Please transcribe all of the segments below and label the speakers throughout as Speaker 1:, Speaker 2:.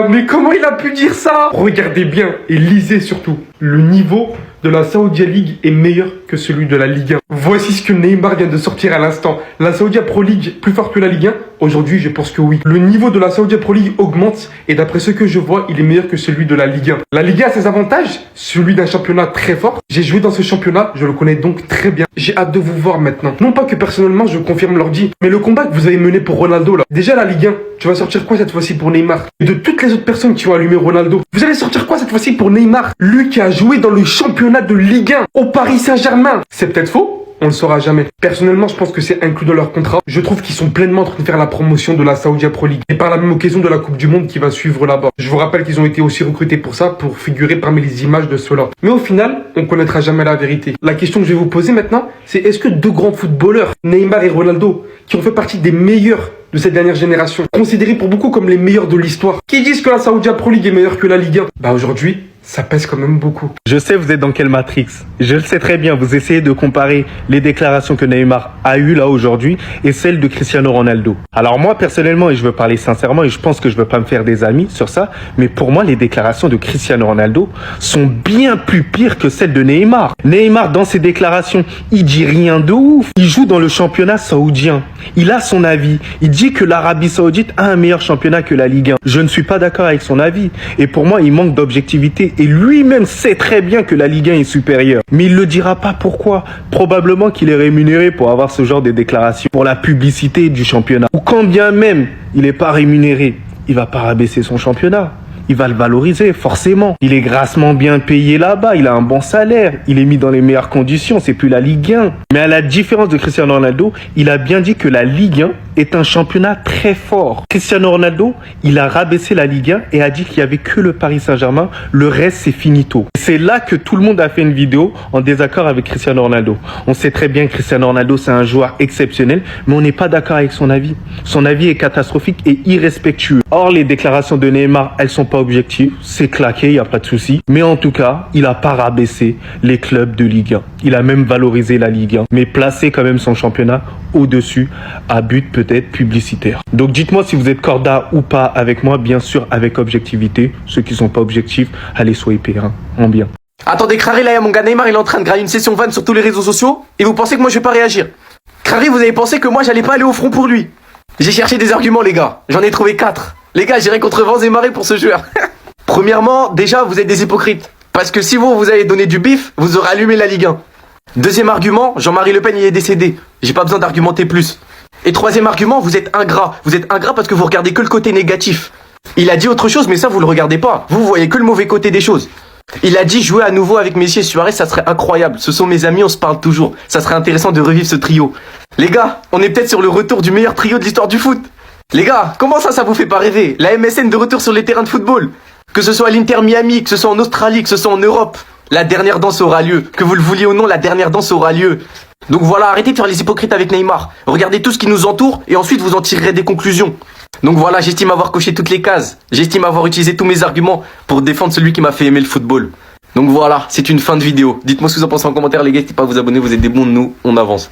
Speaker 1: mais comment il a pu dire ça? Regardez bien et lisez surtout. Le niveau de la Saudi League est meilleur que celui de la Ligue 1. Voici ce que Neymar vient de sortir à l'instant. La Saudi Pro League plus forte que la Ligue 1? Aujourd'hui, je pense que oui. Le niveau de la Saudi Pro League augmente et d'après ce que je vois, il est meilleur que celui de la Ligue 1. La Ligue 1 a ses avantages, celui d'un championnat très fort. J'ai joué dans ce championnat, je le connais donc très bien. J'ai hâte de vous voir maintenant. Non pas que personnellement je confirme l'ordi, mais le combat que vous avez mené pour Ronaldo là. Déjà la Ligue 1, tu vas sortir quoi cette fois-ci pour Neymar? Et de toutes les autres personnes qui ont allumé Ronaldo, vous allez sortir quoi cette fois-ci pour Neymar? Lui qui a joué dans le championnat de Ligue 1 au Paris Saint-Germain. C'est peut-être faux? On ne le saura jamais. Personnellement, je pense que c'est inclus dans leur contrat. Je trouve qu'ils sont pleinement en train de faire la promotion de la Saudi Pro League. Et par la même occasion de la Coupe du Monde qui va suivre là-bas. Je vous rappelle qu'ils ont été aussi recrutés pour ça, pour figurer parmi les images de ceux-là. Mais au final, on connaîtra jamais la vérité. La question que je vais vous poser maintenant, c'est est-ce que deux grands footballeurs, Neymar et Ronaldo, qui ont fait partie des meilleurs de cette dernière génération, considérés pour beaucoup comme les meilleurs de l'histoire, qui disent que la Saudi Pro League est meilleure que la Ligue 1, bah aujourd'hui, ça pèse quand même beaucoup.
Speaker 2: Je sais vous êtes dans quelle matrix. Je le sais très bien. Vous essayez de comparer les déclarations que Neymar a eues là aujourd'hui et celles de Cristiano Ronaldo. Alors moi personnellement, et je veux parler sincèrement et je pense que je veux pas me faire des amis sur ça, mais pour moi les déclarations de Cristiano Ronaldo sont bien plus pires que celles de Neymar. Neymar dans ses déclarations, il dit rien de ouf. Il joue dans le championnat saoudien. Il a son avis. Il dit que l'Arabie Saoudite a un meilleur championnat que la Ligue 1. Je ne suis pas d'accord avec son avis. Et pour moi, il manque d'objectivité. Et lui-même sait très bien que la Ligue 1 est supérieure. Mais il ne le dira pas pourquoi. Probablement qu'il est rémunéré pour avoir ce genre de déclarations. Pour la publicité du championnat. Ou quand bien même il n'est pas rémunéré, il va pas rabaisser son championnat. Il va le valoriser, forcément. Il est grassement bien payé là-bas, il a un bon salaire, il est mis dans les meilleures conditions, c'est plus la Ligue 1. Mais à la différence de Cristiano Ronaldo, il a bien dit que la Ligue 1 est un championnat très fort. Cristiano Ronaldo, il a rabaissé la Ligue 1 et a dit qu'il n'y avait que le Paris Saint-Germain, le reste c'est finito. C'est là que tout le monde a fait une vidéo en désaccord avec Cristiano Ronaldo. On sait très bien que Cristiano Ronaldo c'est un joueur exceptionnel, mais on n'est pas d'accord avec son avis. Son avis est catastrophique et irrespectueux. Or, les déclarations de Neymar, elles sont pas objectives, c'est claqué, il n'y a pas de souci. Mais en tout cas, il a pas rabaissé les clubs de Ligue 1. Il a même valorisé la Ligue 1, mais placé quand même son championnat au-dessus, à but peut-être publicitaire. Donc dites-moi si vous êtes corda ou pas avec moi, bien sûr avec objectivité. Ceux qui sont pas objectifs, allez swiper en bien.
Speaker 3: Attendez, Crary, là, mon gars Neymar, il est en train de grailler une session van sur tous les réseaux sociaux, et vous pensez que moi je vais pas réagir? Crary, vous avez pensé que moi j'allais pas aller au front pour lui? J'ai cherché des arguments, les gars. J'en ai trouvé 4. Les gars, j'irai contre vents et marées pour ce joueur. Premièrement, déjà, vous êtes des hypocrites. Parce que si vous avez donné du bif, vous aurez allumé la Ligue 1. Deuxième argument, Jean-Marie Le Pen, il est décédé. J'ai pas besoin d'argumenter plus. Et troisième argument, vous êtes ingrat. Vous êtes ingrat parce que vous regardez que le côté négatif. Il a dit autre chose, mais ça, vous le regardez pas. Vous voyez que le mauvais côté des choses. Il a dit jouer à nouveau avec Messi et Suarez, ça serait incroyable. Ce sont mes amis, on se parle toujours. Ça serait intéressant de revivre ce trio. Les gars, on est peut-être sur le retour du meilleur trio de l'histoire du foot. Les gars, comment ça vous fait pas rêver? La MSN de retour sur les terrains de football. Que ce soit à l'Inter Miami, que ce soit en Australie, que ce soit en Europe. La dernière danse aura lieu. Que vous le vouliez ou non, la dernière danse aura lieu. Donc voilà, arrêtez de faire les hypocrites avec Neymar. Regardez tout ce qui nous entoure et ensuite vous en tirerez des conclusions. Donc voilà, j'estime avoir coché toutes les cases. J'estime avoir utilisé tous mes arguments pour défendre celui qui m'a fait aimer le football. Donc voilà, c'est une fin de vidéo. Dites-moi ce que vous en pensez en commentaire, les gars. N'hésitez pas à vous abonner, vous êtes des bons de nous, on avance.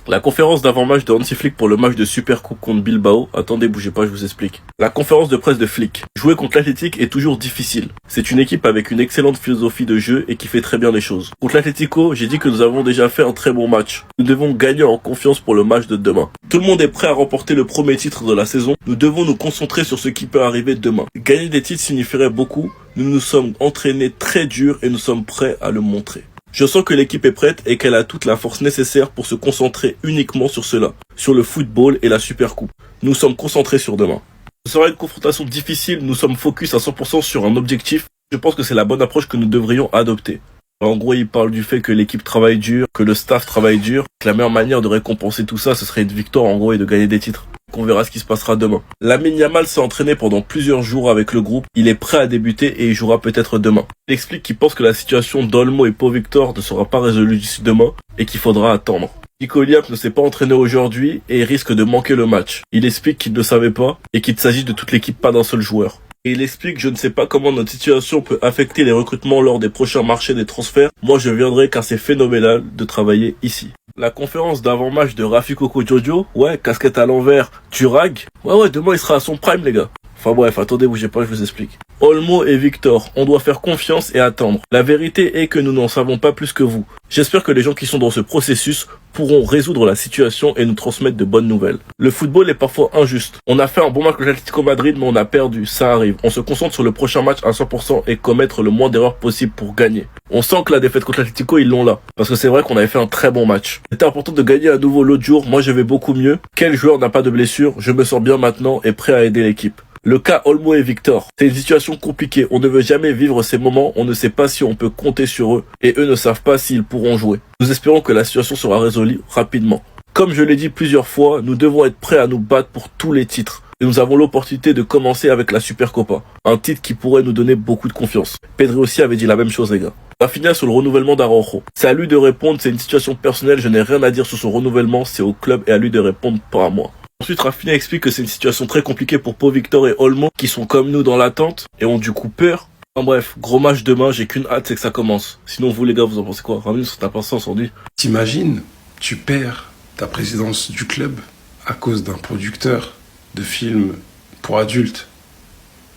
Speaker 4: La conférence d'avant-match de Hansi Flick pour le match de Supercoupe contre Bilbao. Attendez, bougez pas, je vous explique. La conférence de presse de Flick. Jouer contre l'Athletic est toujours difficile. C'est une équipe avec une excellente philosophie de jeu et qui fait très bien les choses. Contre l'Atlético, j'ai dit que nous avons déjà fait un très bon match. Nous devons gagner en confiance pour le match de demain. Tout le monde est prêt à remporter le premier titre de la saison. Nous devons nous concentrer sur ce qui peut arriver demain. Gagner des titres signifierait beaucoup. Nous nous sommes entraînés très dur et nous sommes prêts à le montrer. Je sens que l'équipe est prête et qu'elle a toute la force nécessaire pour se concentrer uniquement sur cela, sur le football et la Supercoupe. Nous sommes concentrés sur demain. Ce sera une confrontation difficile, nous sommes focus à 100% sur un objectif. Je pense que c'est la bonne approche que nous devrions adopter. En gros, il parle du fait que l'équipe travaille dur, que le staff travaille dur, que la meilleure manière de récompenser tout ça, ce serait une victoire en gros et de gagner des titres. On verra ce qui se passera demain. Lamine Yamal s'est entraîné pendant plusieurs jours avec le groupe. Il est prêt à débuter et il jouera peut-être demain. Il explique qu'il pense que la situation d'Olmo et Pau Victor ne sera pas résolue d'ici demain et qu'il faudra attendre. Nico Williams ne s'est pas entraîné aujourd'hui et risque de manquer le match. Il explique qu'il ne savait pas et qu'il s'agit de toute l'équipe, pas d'un seul joueur. Et il explique: je ne sais pas comment notre situation peut affecter les recrutements lors des prochains marchés des transferts. Moi je viendrai car c'est phénoménal de travailler ici. La conférence d'avant-match de Rafi Coco Jojo, ouais, casquette à l'envers, Turag. Ouais, demain il sera à son prime les gars. Enfin bref, attendez, bougez pas, je vous explique. Olmo et Victor, on doit faire confiance et attendre. La vérité est que nous n'en savons pas plus que vous. J'espère que les gens qui sont dans ce processus pourront résoudre la situation et nous transmettre de bonnes nouvelles. Le football est parfois injuste. On a fait un bon match contre l'Atlético Madrid, mais on a perdu. Ça arrive. On se concentre sur le prochain match à 100% et commettre le moins d'erreurs possible pour gagner. On sent que la défaite contre l'Atlético, ils l'ont là. Parce que c'est vrai qu'on avait fait un très bon match. C'était important de gagner à nouveau l'autre jour. Moi, je vais beaucoup mieux. Quel joueur n'a pas de blessure? Je me sens bien maintenant et prêt à aider l'équipe. Le cas Olmo et Victor, c'est une situation compliquée. On ne veut jamais vivre ces moments, on ne sait pas si on peut compter sur eux, et eux ne savent pas s'ils pourront jouer. Nous espérons que la situation sera résolue rapidement. Comme je l'ai dit plusieurs fois, nous devons être prêts à nous battre pour tous les titres. Et nous avons l'opportunité de commencer avec la Supercopa, un titre qui pourrait nous donner beaucoup de confiance. Pedri aussi avait dit la même chose, les gars. On va finir sur le renouvellement d'Araujo. C'est à lui de répondre, c'est une situation personnelle, je n'ai rien à dire sur son renouvellement, c'est au club et à lui de répondre, pas à moi. Ensuite, Rafinha explique que c'est une situation très compliquée pour Pau Victor et Olmo, qui sont comme nous dans l'attente, et ont du coup peur. Enfin bref, gros match demain, j'ai qu'une hâte, c'est que ça commence. Sinon, vous les gars, vous en pensez quoi? Ramène sur ta patience, on dit.
Speaker 5: T'imagines, tu perds ta présidence du club à cause d'un producteur de films pour adultes.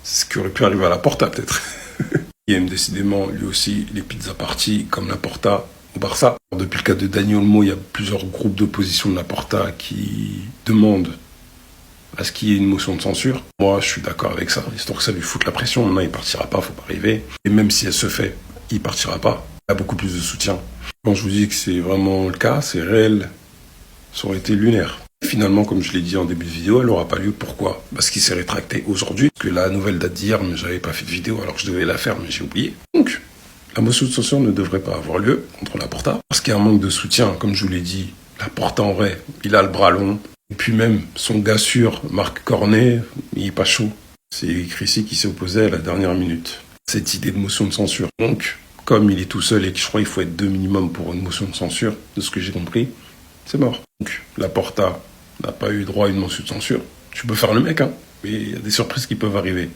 Speaker 5: C'est ce qui aurait pu arriver à Laporta, peut-être. Il aime décidément, lui aussi, les pizza parties comme Laporta au Barça. Depuis le cas de Dani Olmo, il y a plusieurs groupes d'opposition de Laporta qui demandent à ce qu'il y ait une motion de censure. Moi, je suis d'accord avec ça, histoire que ça lui foute la pression. Maintenant, il partira pas, faut pas rêver. Et même si elle se fait, il partira pas. Il y a beaucoup plus de soutien. Quand je vous dis que c'est vraiment le cas, c'est réel. Ça aurait été lunaire. Finalement, comme je l'ai dit en début de vidéo, elle n'aura pas lieu. Pourquoi? Parce qu'il s'est rétracté aujourd'hui. Parce que la nouvelle date d'hier, mais j'avais pas fait de vidéo alors que je devais la faire, mais j'ai oublié. Donc, la motion de censure ne devrait pas avoir lieu contre Laporta. Parce qu'il y a un manque de soutien, comme je vous l'ai dit. Laporta, en vrai, il a le bras long. Et puis même, son gars sûr, Marc Cornet, il est pas chaud. C'est Chrissy qui s'est opposé à la dernière minute. Cette idée de motion de censure. Donc, comme il est tout seul et que je crois qu'il faut être 2 minimum pour une motion de censure, de ce que j'ai compris, c'est mort. Donc, Laporta n'a pas eu droit à une motion de censure. Tu peux faire le mec, hein, mais il y a des surprises qui peuvent arriver.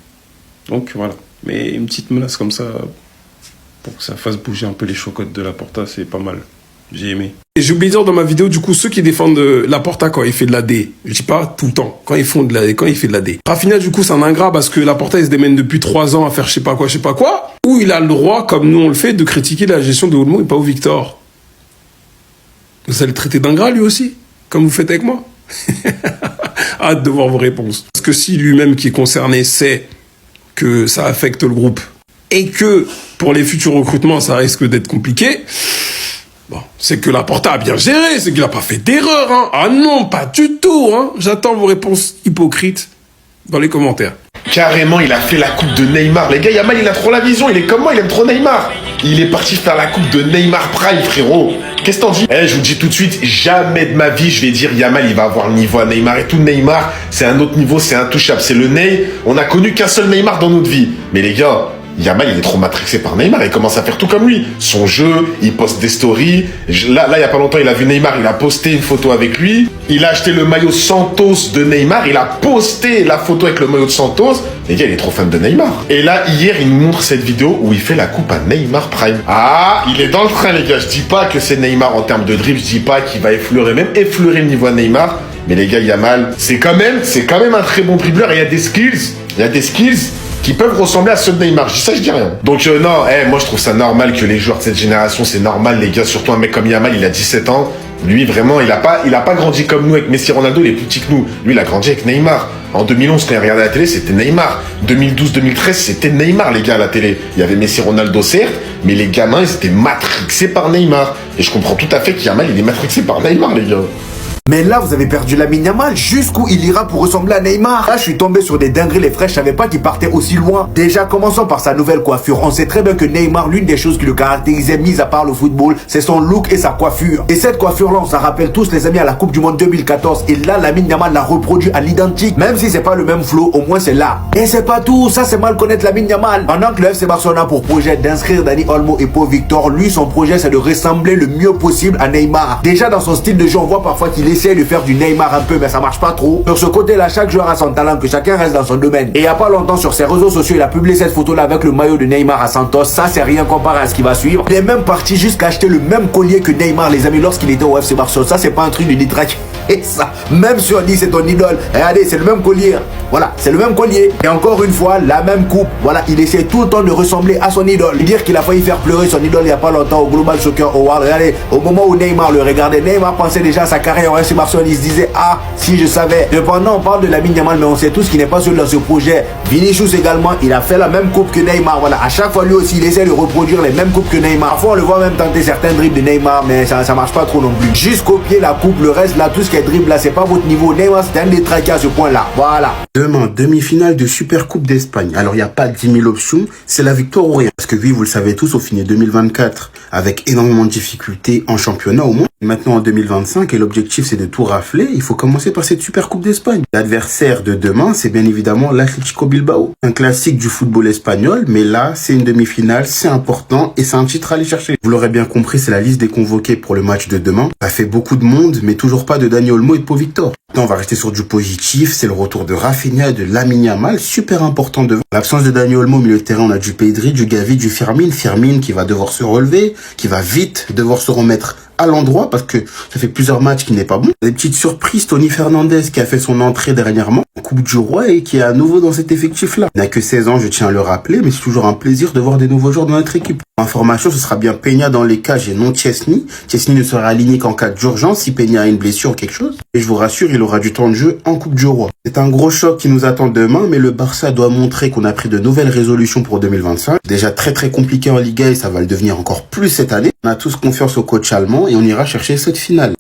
Speaker 5: Donc, voilà. Mais une petite menace comme ça, pour que ça fasse bouger un peu les chocottes de Laporta, c'est pas mal. J'ai aimé. Et j'ai oublié de dire dans ma vidéo, du coup, ceux qui défendent Laporta quand il fait de la D, je dis pas tout le temps, quand il fait de la D. Rafinha, du coup, c'est un ingrat parce que Laporta, il se démène depuis 3 ans à faire je sais pas quoi, ou il a le droit, comme nous on le fait, de critiquer la gestion de Olmo et pas au Victor. Vous allez le traiter d'ingrat, lui aussi, comme vous faites avec moi. Hâte de voir vos réponses. Parce que si lui-même qui est concerné sait que ça affecte le groupe et que pour les futurs recrutements, ça risque d'être compliqué, bon, c'est que Laporta a bien géré, c'est qu'il a pas fait d'erreur, hein. Ah non, pas du tout, hein. J'attends vos réponses hypocrites dans les commentaires.
Speaker 6: Carrément, il a fait la coupe de Neymar. Les gars, Yamal, il a trop la vision. Il est comme moi, il aime trop Neymar. Il est parti faire la coupe de Neymar Prime, frérot. Qu'est-ce que t'en dis? Je vous dis tout de suite, jamais de ma vie, je vais dire Yamal, il va avoir le niveau à Neymar et tout. Neymar, c'est un autre niveau, c'est intouchable. C'est le Ney. On a connu qu'un seul Neymar dans notre vie. Mais les gars, Yamal, il est trop matrixé par Neymar, il commence à faire tout comme lui. Son jeu, il poste des stories. Là, il y a pas longtemps, il a vu Neymar, il a posté une photo avec lui. Il a acheté le maillot Santos de Neymar, il a posté la photo avec le maillot de Santos. Les gars, il est trop fan de Neymar. Et là, hier, il nous montre cette vidéo où il fait la coupe à Neymar Prime. Ah, il est dans le train, les gars. Je dis pas que c'est Neymar en termes de dribble, je dis pas qu'il va effleurer le niveau à Neymar. Mais les gars, Yamal, c'est quand même un très bon dribbleur et il y a des skills qui peuvent ressembler à ceux de Neymar. Je dis ça, je dis rien. Donc non, moi je trouve ça normal que les joueurs de cette génération, c'est normal les gars, surtout un mec comme Yamal, il a 17 ans. Lui vraiment, il a pas grandi comme nous avec Messi, Ronaldo, il est plus petit que nous. Lui, il a grandi avec Neymar. En 2011, quand il regardait la télé, c'était Neymar. 2012-2013, c'était Neymar les gars à la télé. Il y avait Messi, Ronaldo certes, mais les gamins, ils étaient matrixés par Neymar. Et je comprends tout à fait qu'Yamal, il est matrixé par Neymar les gars.
Speaker 7: Mais là, vous avez perdu Lamine Yamal. Jusqu'où il ira pour ressembler à Neymar? Là, je suis tombé sur des dingueries, les frères. Je savais pas qu'il partait aussi loin. Déjà, commençons par sa nouvelle coiffure. On sait très bien que Neymar, l'une des choses qui le caractérisait, mis à part le football, c'est son look et sa coiffure. Et cette coiffure-là, on s'en rappelle tous, les amis, à la Coupe du Monde 2014. Et là, Lamine Yamal l'a reproduit à l'identique. Même si c'est pas le même flow, au moins c'est là. Et c'est pas tout. Ça, c'est mal connaître Lamine Yamal. Pendant que le FC Barcelone a pour projet d'inscrire Dani Olmo et Pau Victor, lui, son projet, c'est de ressembler le mieux possible à Neymar. Déjà, dans son style de jeu, on voit parfois qu'il essaie de faire du Neymar un peu, mais ça marche pas trop. Sur ce côté-là, chaque joueur a son talent, que chacun reste dans son domaine. Et il y a pas longtemps, sur ses réseaux sociaux, il a publié cette photo-là avec le maillot de Neymar à Santos. Ça, c'est rien comparé à ce qui va suivre. Il est même parti jusqu'à acheter le même collier que Neymar, les amis, lorsqu'il était au FC Barcelone. Ça, c'est pas un truc de nitraque. Et ça, même si on dit c'est ton idole, regardez, c'est le même collier. Voilà, c'est le même collier. Et encore une fois, la même coupe. Voilà, il essaie tout le temps de ressembler à son idole. Et dire qu'il a failli faire pleurer son idole il n'y a pas longtemps au Global Soccer Award. Regardez, au moment où Neymar le regardait, Neymar pensait déjà à sa carrière en FC Barcelone. Il se disait, ah, si je savais. Cependant, on parle de Lamine Yamal, mais on sait tous qu'il n'est pas seul dans ce projet. Vinicius également, il a fait la même coupe que Neymar. Voilà, à chaque fois lui aussi, il essaie de reproduire les mêmes coupes que Neymar. Parfois, on le voit même tenter certains dribbles de Neymar, mais ça marche pas trop non plus. Juste copier la coupe, le reste là, tout ce qui est dribble là, c'est pas votre niveau. Neymar, c'est un détraqué à ce point-là. Voilà.
Speaker 8: Demain, demi-finale de Supercoupe d'Espagne. Alors, il n'y a pas 10 000 options, c'est la victoire ou rien. Parce que oui, vous le savez tous, on finit 2024 avec énormément de difficultés en championnat au moins. Maintenant, en 2025, et l'objectif, c'est de tout rafler, il faut commencer par cette Supercoupe d'Espagne. L'adversaire de demain, c'est bien évidemment l'Atlético Bilbao. Un classique du football espagnol, mais là, c'est une demi-finale, c'est important et c'est un titre à aller chercher. Vous l'aurez bien compris, c'est la liste des convoqués pour le match de demain. Ça fait beaucoup de monde, mais toujours pas de Dani Olmo et de Pau Victor. Maintenant, on va rester sur du positif, c'est le retour de Rafinha et de Lamine Yamal, super important devant. L'absence de Dani Olmo au milieu de terrain, on a du Pedri, du Gavi, du Firmine. Firmine qui va devoir se relever, qui va vite devoir se remettre à l'endroit parce que ça fait plusieurs matchs qu'il n'est pas bon. Des petites surprises, Tony Fernandez qui a fait son entrée dernièrement en Coupe du Roi et qui est à nouveau dans cet effectif-là. Il n'a que 16 ans, je tiens à le rappeler, mais c'est toujours un plaisir de voir des nouveaux joueurs dans notre équipe. Information, ce sera bien Peña dans les cages et non Chesney. Chesney ne sera aligné qu'en cas d'urgence si Peña a une blessure ou quelque chose. Et je vous rassure, il aura du temps de jeu en Coupe du Roi. C'est un gros choc qui nous attend demain, mais le Barça doit montrer qu'on a pris de nouvelles résolutions pour 2025. Déjà très compliqué en Liga et ça va le devenir encore plus cette année. On a tous confiance au coach allemand et on ira chercher cette finale.